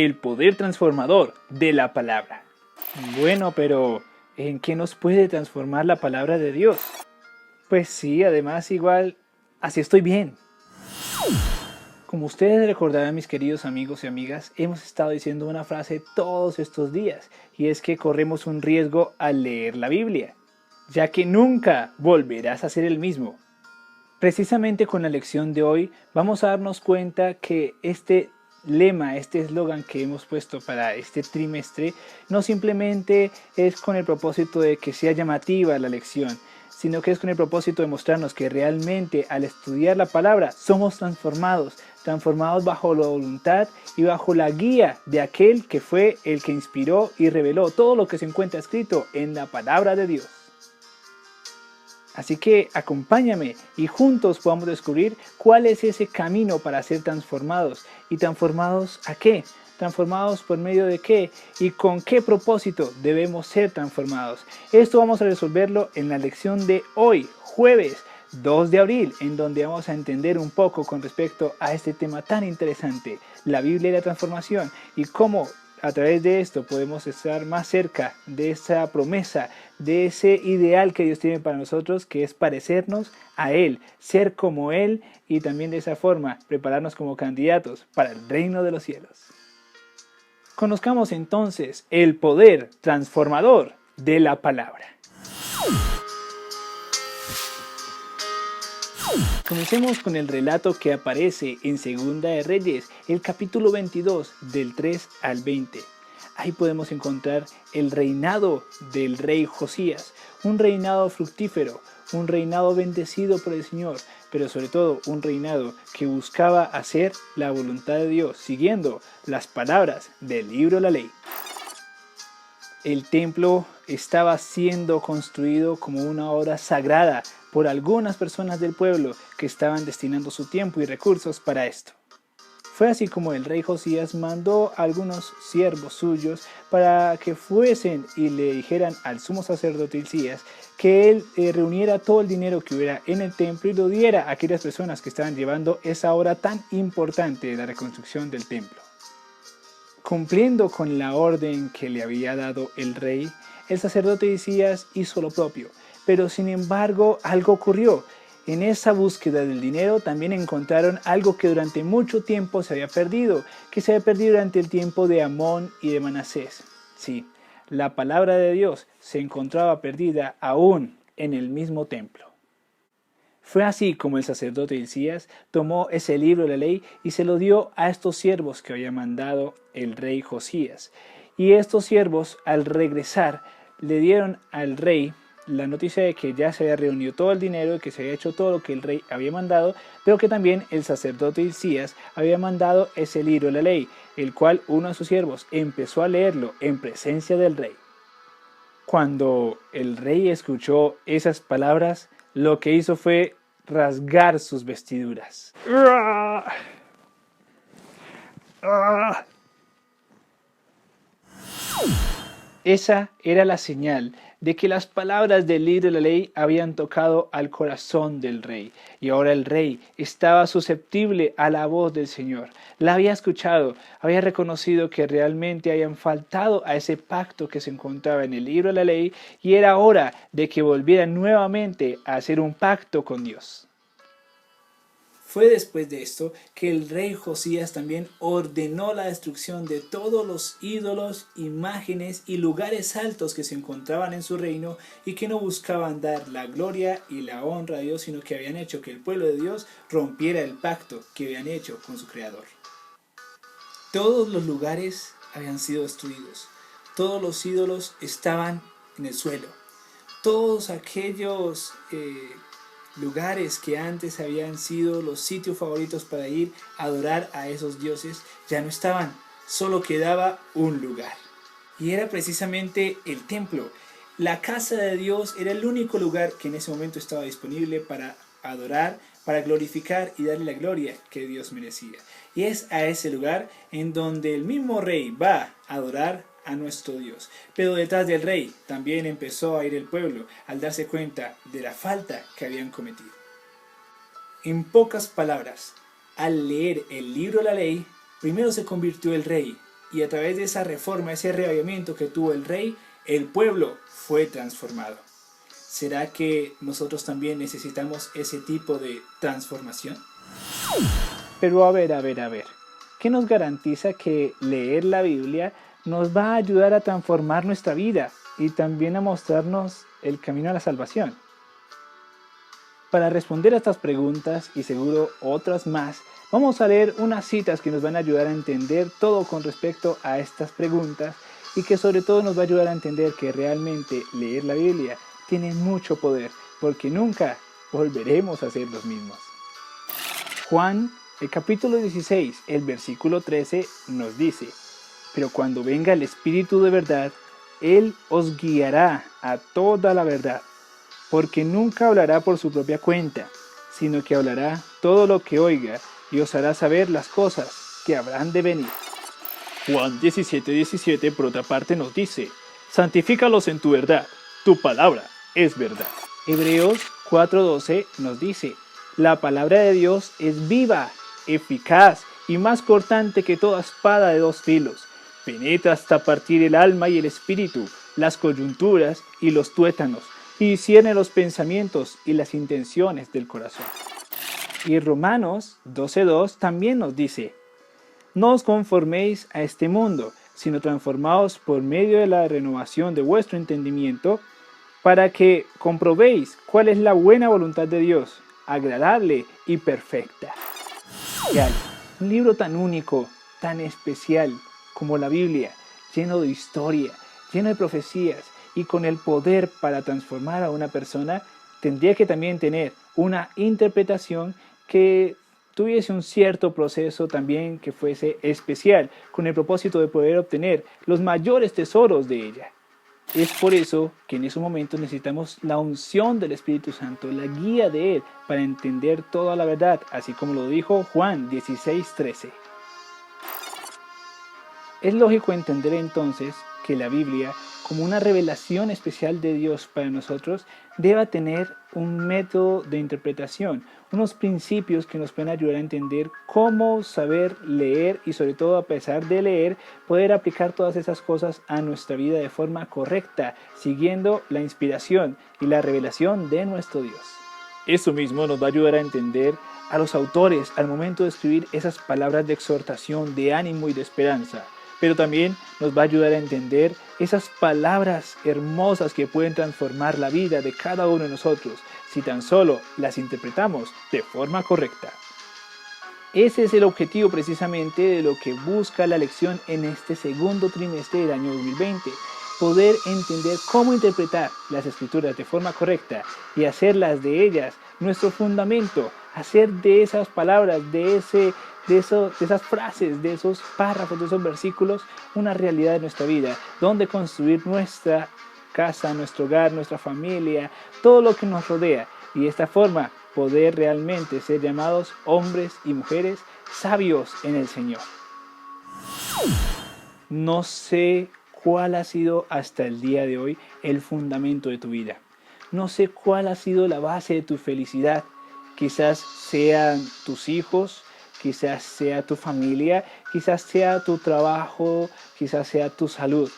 el poder transformador de la palabra. Bueno, pero ¿en qué nos puede transformar la palabra de Dios? Pues sí, además igual, así estoy bien. Como ustedes recordarán, mis queridos amigos y amigas, hemos estado diciendo una frase todos estos días, y es que corremos un riesgo al leer la Biblia, ya que nunca volverás a ser el mismo. Precisamente con la lección de hoy vamos a darnos cuenta que este lema, este eslogan que hemos puesto para este trimestre, no simplemente es con el propósito de que sea llamativa la lección, sino que es con el propósito de mostrarnos que realmente al estudiar la palabra somos transformados bajo la voluntad y bajo la guía de aquel que fue el que inspiró y reveló todo lo que se encuentra escrito en la palabra de Dios. Así que acompáñame y juntos podamos descubrir cuál es ese camino para ser transformados. ¿Y transformados a qué? ¿Transformados por medio de qué? ¿Y con qué propósito debemos ser transformados? Esto vamos a resolverlo en la lección de hoy, jueves 2 de abril, en donde vamos a entender un poco con respecto a este tema tan interesante, la Biblia y la transformación, y cómo a través de esto podemos estar más cerca de esa promesa, de ese ideal que Dios tiene para nosotros, que es parecernos a Él, ser como Él y también de esa forma prepararnos como candidatos para el reino de los cielos. Conozcamos entonces el poder transformador de la palabra. Comencemos con el relato que aparece en Segunda de Reyes, el capítulo 22, del 3 al 20. Ahí podemos encontrar el reinado del rey Josías, un reinado fructífero, un reinado bendecido por el Señor, pero sobre todo un reinado que buscaba hacer la voluntad de Dios, siguiendo las palabras del libro de la ley. El templo estaba siendo construido como una obra sagrada por algunas personas del pueblo que estaban destinando su tiempo y recursos para esto. Fue así como el rey Josías mandó a algunos siervos suyos para que fuesen y le dijeran al sumo sacerdote Hilcías que él reuniera todo el dinero que hubiera en el templo y lo diera a aquellas personas que estaban llevando esa obra tan importante de la reconstrucción del templo. Cumpliendo con la orden que le había dado el rey, el sacerdote Hilcías hizo lo propio, pero sin embargo algo ocurrió. En esa búsqueda del dinero también encontraron algo que durante mucho tiempo se había perdido, que se había perdido durante el tiempo de Amón y de Manasés. Sí, la palabra de Dios se encontraba perdida aún en el mismo templo. Fue así como el sacerdote Hilcías tomó ese libro de la ley y se lo dio a estos siervos que había mandado el rey Josías. Y estos siervos, al regresar, le dieron al rey la noticia de que ya se había reunido todo el dinero y que se había hecho todo lo que el rey había mandado, pero que también el sacerdote Hilcías había mandado ese libro de la ley, el cual uno de sus siervos empezó a leerlo en presencia del rey. Cuando el rey escuchó esas palabras, lo que hizo fue rasgar sus vestiduras. Esa era la señal de que las palabras del libro de la ley habían tocado al corazón del rey. Y ahora el rey estaba susceptible a la voz del Señor. La había escuchado, había reconocido que realmente habían faltado a ese pacto que se encontraba en el libro de la ley y era hora de que volvieran nuevamente a hacer un pacto con Dios. Fue después de esto que el rey Josías también ordenó la destrucción de todos los ídolos, imágenes y lugares altos que se encontraban en su reino y que no buscaban dar la gloria y la honra a Dios, sino que habían hecho que el pueblo de Dios rompiera el pacto que habían hecho con su Creador. Todos los lugares habían sido destruidos, todos los ídolos estaban en el suelo, todos aquellos lugares que antes habían sido los sitios favoritos para ir a adorar a esos dioses ya no estaban, solo quedaba un lugar. Y era precisamente el templo. La casa de Dios era el único lugar que en ese momento estaba disponible para adorar, para glorificar y darle la gloria que Dios merecía. Y es a ese lugar en donde el mismo rey va a adorar a nuestro Dios. Pero detrás del rey también empezó a ir el pueblo al darse cuenta de la falta que habían cometido. En pocas palabras, al leer el libro de la ley, primero se convirtió el rey y a través de esa reforma, ese reavivamiento que tuvo el rey, el pueblo fue transformado. ¿Será que nosotros también necesitamos ese tipo de transformación? Pero a ver. ¿Qué nos garantiza que leer la Biblia nos va a ayudar a transformar nuestra vida y también a mostrarnos el camino a la salvación? Para responder a estas preguntas y seguro otras más, vamos a leer unas citas que nos van a ayudar a entender todo con respecto a estas preguntas y que sobre todo nos va a ayudar a entender que realmente leer la Biblia tiene mucho poder, porque nunca volveremos a ser los mismos. Juan, el capítulo 16, el versículo 13 nos dice: pero cuando venga el Espíritu de verdad, Él os guiará a toda la verdad, porque nunca hablará por su propia cuenta, sino que hablará todo lo que oiga y os hará saber las cosas que habrán de venir. Juan 17:17 por otra parte nos dice: santifícalos en tu verdad, tu palabra es verdad. Hebreos 4:12 nos dice: la palabra de Dios es viva, eficaz y más cortante que toda espada de dos filos. Penetra hasta partir el alma y el espíritu, las coyunturas y los tuétanos, y discierne los pensamientos y las intenciones del corazón. Y Romanos 12:2 también nos dice: no os conforméis a este mundo, sino transformaos por medio de la renovación de vuestro entendimiento, para que comprobéis cuál es la buena voluntad de Dios, agradable y perfecta. Un libro tan único, tan especial como la Biblia, lleno de historia, lleno de profecías y con el poder para transformar a una persona, tendría que también tener una interpretación que tuviese un cierto proceso también que fuese especial, con el propósito de poder obtener los mayores tesoros de ella. Es por eso que en esos momentos necesitamos la unción del Espíritu Santo, la guía de Él, para entender toda la verdad, así como lo dijo Juan 16:13. Es lógico entender entonces que la Biblia, como una revelación especial de Dios para nosotros, deba tener un método de interpretación, unos principios que nos pueden ayudar a entender cómo saber leer y sobre todo a pesar de leer, poder aplicar todas esas cosas a nuestra vida de forma correcta, siguiendo la inspiración y la revelación de nuestro Dios. Eso mismo nos va a ayudar a entender a los autores al momento de escribir esas palabras de exhortación, de ánimo y de esperanza. Pero también nos va a ayudar a entender esas palabras hermosas que pueden transformar la vida de cada uno de nosotros, si tan solo las interpretamos de forma correcta. Ese es el objetivo precisamente de lo que busca la lección en este segundo trimestre del año 2020. Poder entender cómo interpretar las escrituras de forma correcta y hacerlas de ellas nuestro fundamento, hacer de esas palabras, de esas frases, de esos párrafos, de esos versículos, una realidad de nuestra vida, donde construir nuestra casa, nuestro hogar, nuestra familia, todo lo que nos rodea, y de esta forma poder realmente ser llamados hombres y mujeres sabios en el Señor. No sé cuál ha sido hasta el día de hoy el fundamento de tu vida. No sé cuál ha sido la base de tu felicidad. Quizás sean tus hijos, quizás sea tu familia, quizás sea tu trabajo, quizás sea tu salud.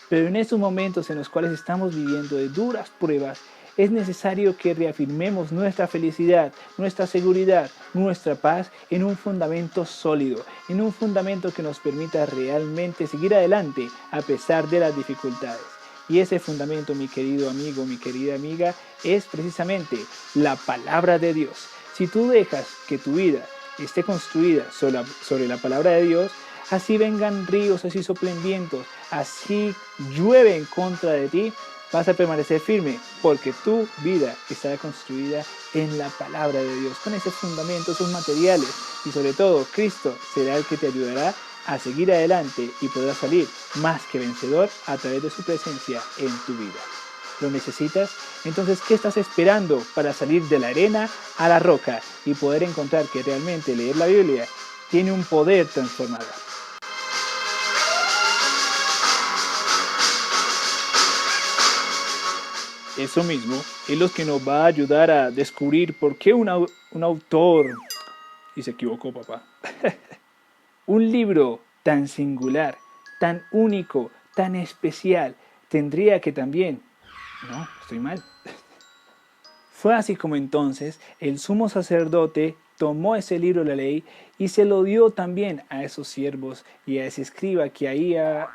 Pero en estos momentos en los cuales estamos viviendo de duras pruebas, es necesario que reafirmemos nuestra felicidad, nuestra seguridad, nuestra paz en un fundamento sólido, en un fundamento que nos permita realmente seguir adelante a pesar de las dificultades. Y ese fundamento, mi querido amigo, mi querida amiga, es precisamente la palabra de Dios. Si tú dejas que tu vida esté construida sobre la palabra de Dios, así vengan ríos, así soplen vientos, así llueve en contra de ti, vas a permanecer firme porque tu vida estará construida en la palabra de Dios, con ese fundamento, esos materiales, y sobre todo Cristo será el que te ayudará a seguir adelante y podrás salir más que vencedor a través de su presencia en tu vida. ¿Lo necesitas? Entonces, ¿qué estás esperando para salir de la arena a la roca y poder encontrar que realmente leer la Biblia tiene un poder transformador? Eso mismo es lo que nos va a ayudar a descubrir por qué un autor, y se equivocó papá, un libro tan singular tan único, tan especial, tendría que también... No, estoy mal. Fue así como entonces el sumo sacerdote tomó ese libro de la ley y se lo dio también a esos siervos y a ese escriba que había...